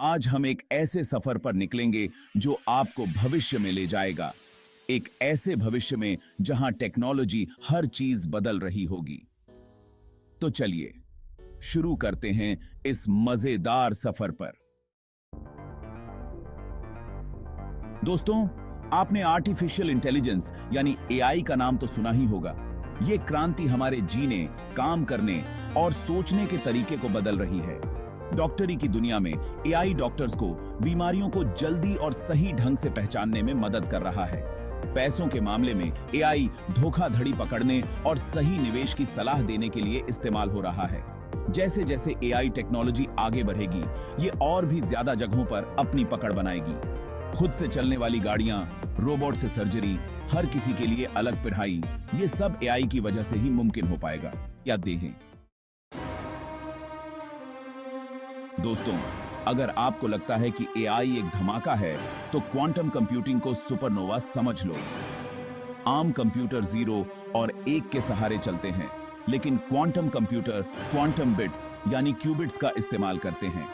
आज हम एक ऐसे सफर पर निकलेंगे जो आपको भविष्य में ले जाएगा। एक ऐसे भविष्य में जहां टेक्नोलॉजी हर चीज बदल रही होगी। तो चलिए शुरू करते हैं इस मजेदार सफर पर। दोस्तों, आपने आर्टिफिशियल इंटेलिजेंस यानी एआई का नाम तो सुना ही होगा। यह क्रांति हमारे जीने, काम करने और सोचने के तरीके को बदल रही है। डॉक्टरी की दुनिया में एआई डॉक्टर्स को बीमारियों को जल्दी और सही ढंग से पहचानने में मदद कर रहा है। पैसों के मामले में एआई धोखाधड़ी पकड़ने और सही निवेश की सलाह देने के लिए इस्तेमाल हो रहा है। जैसे जैसे एआई टेक्नोलॉजी आगे बढ़ेगी, ये और भी ज्यादा जगहों पर अपनी पकड़ बनाएगी। खुद से चलने वाली गाड़ियां, रोबोट से सर्जरी, हर किसी के लिए अलग पढ़ाई, ये सब एआई की वजह से ही मुमकिन हो पाएगा। या देखें दोस्तों, अगर आपको लगता है कि एआई एक धमाका है, तो क्वांटम कंप्यूटिंग को सुपरनोवा समझ लो। आम कंप्यूटर 0 और 1 के सहारे चलते हैं, लेकिन क्वांटम कंप्यूटर क्वांटम बिट्स यानी क्यूबिट्स का इस्तेमाल करते हैं।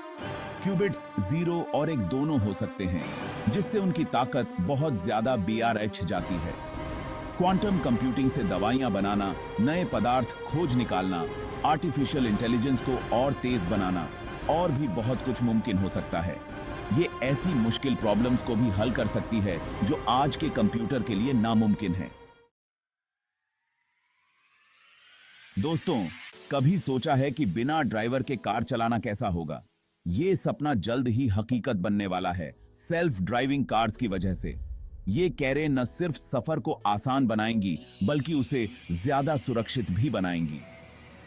क्यूबिट्स 0 और 1 दोनों हो सकते हैं, जिससे उनकी ताकत बहुत ज्यादा BRH जाती है। क्वांटम कंप्यूटिंग से दवाइयां बनाना, नए पदार्थ खोज निकालना, आर्टिफिशियल इंटेलिजेंस को और तेज बनाना और भी बहुत कुछ मुमकिन हो सकता है। ये ऐसी मुश्किल प्रॉब्लम्स को भी हल कर सकती है जो आज के कंप्यूटर के लिए नामुमकिन है। दोस्तों, कभी सोचा है कि बिना ड्राइवर के कार चलाना कैसा होगा? ये सपना जल्द ही हकीकत बनने वाला है, सेल्फ ड्राइविंग कार्स की वजह से। ये कारें न सिर्फ सफर को आसान बनाएंगी, बल्कि उसे ज्यादा सुरक्षित भी बनाएंगी।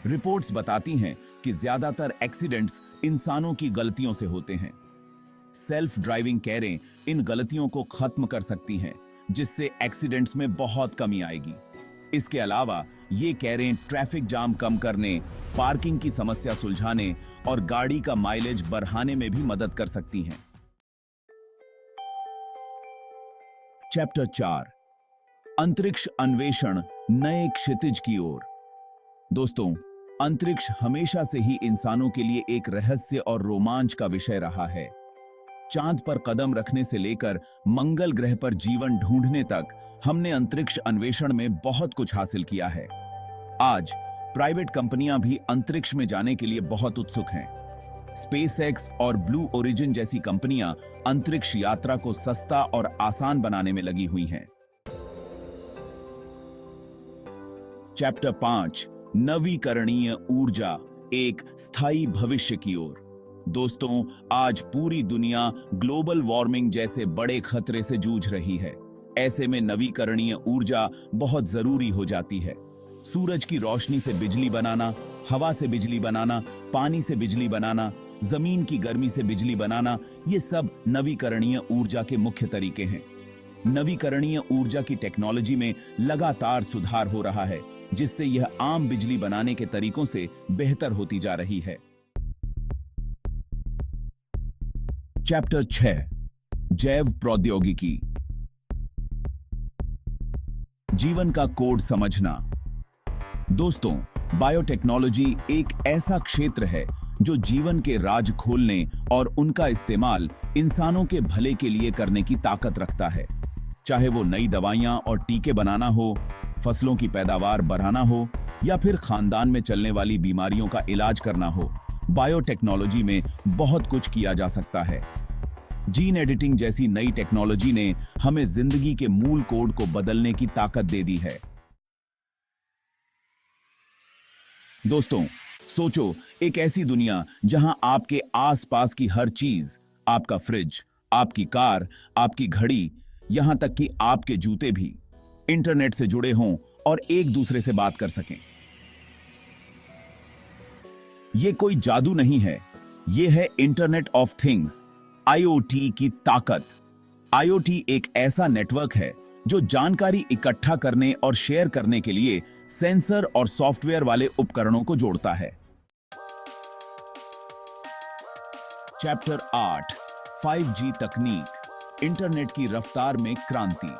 रिपोर्ट्स बताती हैं कि ज्यादातर एक्सीडेंट्स इंसानों की गलतियों से होते हैं। सेल्फ ड्राइविंग कारें इन गलतियों को खत्म कर सकती हैं, जिससे एक्सीडेंट्स में बहुत कमी आएगी। इसके अलावा ये कारें ट्रैफिक जाम कम करने, पार्किंग की समस्या सुलझाने और गाड़ी का माइलेज बढ़ाने में भी मदद कर सकती हैं। चैप्टर 4, अंतरिक्ष अन्वेषण, नए क्षितिज की ओर। दोस्तों, अंतरिक्ष हमेशा से ही इंसानों के लिए एक रहस्य और रोमांच का विषय रहा है। चांद पर कदम रखने से लेकर मंगल ग्रह पर जीवन ढूंढने तक हमने अंतरिक्ष अन्वेषण में बहुत कुछ हासिल किया है। आज प्राइवेट कंपनियां भी अंतरिक्ष में जाने के लिए बहुत उत्सुक हैं। स्पेसएक्स और ब्लू ओरिजिन जैसी कंपनियां अंतरिक्ष यात्रा को सस्ता और आसान बनाने में लगी हुई हैं। चैप्टर 5, नवीकरणीय ऊर्जा, एक स्थायी भविष्य की ओर। दोस्तों, आज पूरी दुनिया ग्लोबल वार्मिंग जैसे बड़े खतरे से जूझ रही है। ऐसे में नवीकरणीय ऊर्जा बहुत जरूरी हो जाती है। सूरज की रोशनी से बिजली बनाना, हवा से बिजली बनाना, पानी से बिजली बनाना, जमीन की गर्मी से बिजली बनाना, ये सब नवीकरणीय ऊर्जा के मुख्य तरीके हैं। नवीकरणीय ऊर्जा की टेक्नोलॉजी में लगातार सुधार हो रहा है, जिससे यह आम बिजली बनाने के तरीकों से बेहतर होती जा रही है। चैप्टर 6, जैव प्रौद्योगिकी, जीवन का कोड समझना। दोस्तों, बायोटेक्नोलॉजी एक ऐसा क्षेत्र है जो जीवन के राज खोलने और उनका इस्तेमाल इंसानों के भले के लिए करने की ताकत रखता है। चाहे वो नई दवाइयां और टीके बनाना हो, फसलों की पैदावार बढ़ाना हो, या फिर खानदान में चलने वाली बीमारियों का इलाज करना हो, बायोटेक्नोलॉजी में बहुत कुछ किया जा सकता है। जीन एडिटिंग जैसी नई टेक्नोलॉजी ने हमें जिंदगी के मूल कोड को बदलने की ताकत दे दी है। दोस्तों, सोचो, एक ऐसी दुनिया जहां आपके आसपास की हर चीज, आपका फ्रिज, आपकी कार, आपकी घड़ी, यहां तक कि आपके जूते भी इंटरनेट से जुड़े हों और एक दूसरे से बात कर सकें। यह कोई जादू नहीं है, यह है इंटरनेट ऑफ थिंग्स, IoT की ताकत। IoT एक ऐसा नेटवर्क है जो जानकारी इकट्ठा करने और शेयर करने के लिए सेंसर और सॉफ्टवेयर वाले उपकरणों को जोड़ता है। चैप्टर 8, 5G तकनीक, इंटरनेट की रफ्तार में क्रांति।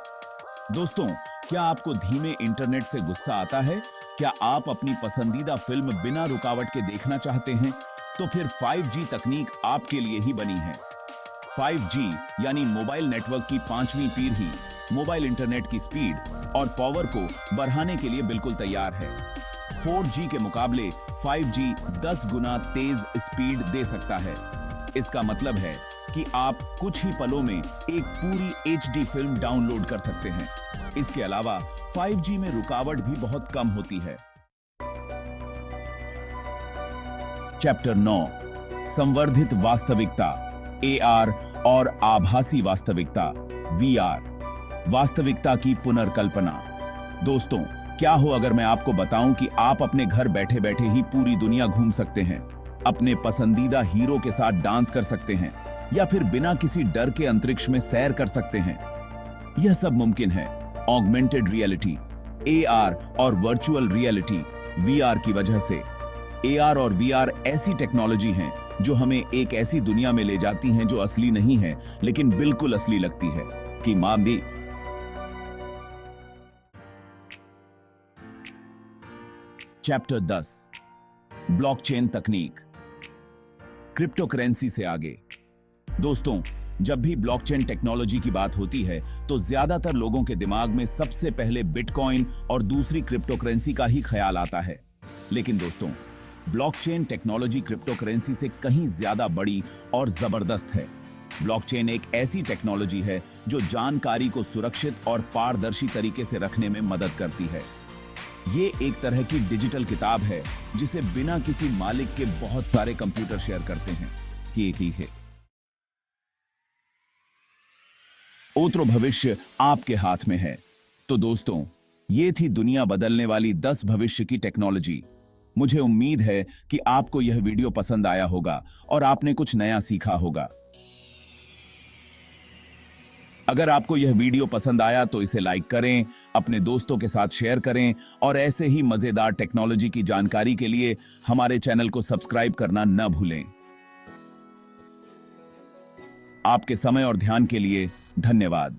दोस्तों, क्या आपको धीमे इंटरनेट से गुस्सा आता है? क्या आप अपनी पसंदीदा फिल्म बिना रुकावट के देखना चाहते हैं? तो फिर 5G तकनीक आपके लिए ही बनी है। 5G यानी मोबाइल नेटवर्क की 5वीं पीढ़ी मोबाइल इंटरनेट की स्पीड और पावर को बढ़ाने के लिए बिल्कुल तैयार है। 4G के मुकाबले 5G 10 गुना तेज स्पीड दे सकता है। इसका मतलब है कि आप कुछ ही पलों में एक पूरी HD फिल्म डाउनलोड कर सकते हैं। इसके अलावा 5G में रुकावट भी बहुत कम होती है। चैप्टर 9 संवर्धित वास्तविकता AR और आभासी वास्तविकता VR वास्तविकता की पुनर्कल्पना। दोस्तों, क्या हो अगर मैं आपको बताऊं कि आप अपने घर बैठे बैठे ही पूरी दुनिया घूम सकते हैं, अपने पसंदीदा हीरो के साथ डांस कर सकते हैं या फिर बिना किसी डर के अंतरिक्ष में सैर कर सकते हैं। यह सब मुमकिन है ऑगमेंटेड रियलिटी AR और वर्चुअल रियलिटी VR की वजह से। AR और VR ऐसी टेक्नोलॉजी हैं जो हमें एक ऐसी दुनिया में ले जाती हैं जो असली नहीं है लेकिन बिल्कुल असली लगती है कि मां भी। चैप्टर 10 ब्लॉकचेन तकनीक क्रिप्टोकरेंसी से आगे। दोस्तों, जब भी ब्लॉकचेन टेक्नोलॉजी की बात होती है तो ज्यादातर लोगों के दिमाग में सबसे पहले बिटकॉइन और दूसरी क्रिप्टोकरेंसी का ही ख्याल आता है। लेकिन दोस्तों, ब्लॉकचेन टेक्नोलॉजी क्रिप्टोकरेंसी से कहीं ज्यादा बड़ी और जबरदस्त है। ब्लॉकचेन एक ऐसी टेक्नोलॉजी है जो जानकारी को सुरक्षित और पारदर्शी तरीके से रखने में मदद करती है। ये एक तरह की डिजिटल किताब है जिसे बिना किसी मालिक के बहुत सारे कंप्यूटर शेयर करते हैं। ये ही है। ओत्रो भविष्य आपके हाथ में है। तो दोस्तों, ये थी दुनिया बदलने वाली 10 भविष्य की टेक्नोलॉजी। मुझे उम्मीद है कि आपको यह वीडियो पसंद आया होगा और आपने कुछ नया सीखा होगा। अगर आपको यह वीडियो पसंद आया तो इसे लाइक करें, अपने दोस्तों के साथ शेयर करें और ऐसे ही मजेदार टेक्नोलॉजी की जानकारी के लिए हमारे चैनल को सब्सक्राइब करना न भूलें। आपके समय और ध्यान के लिए धन्यवाद।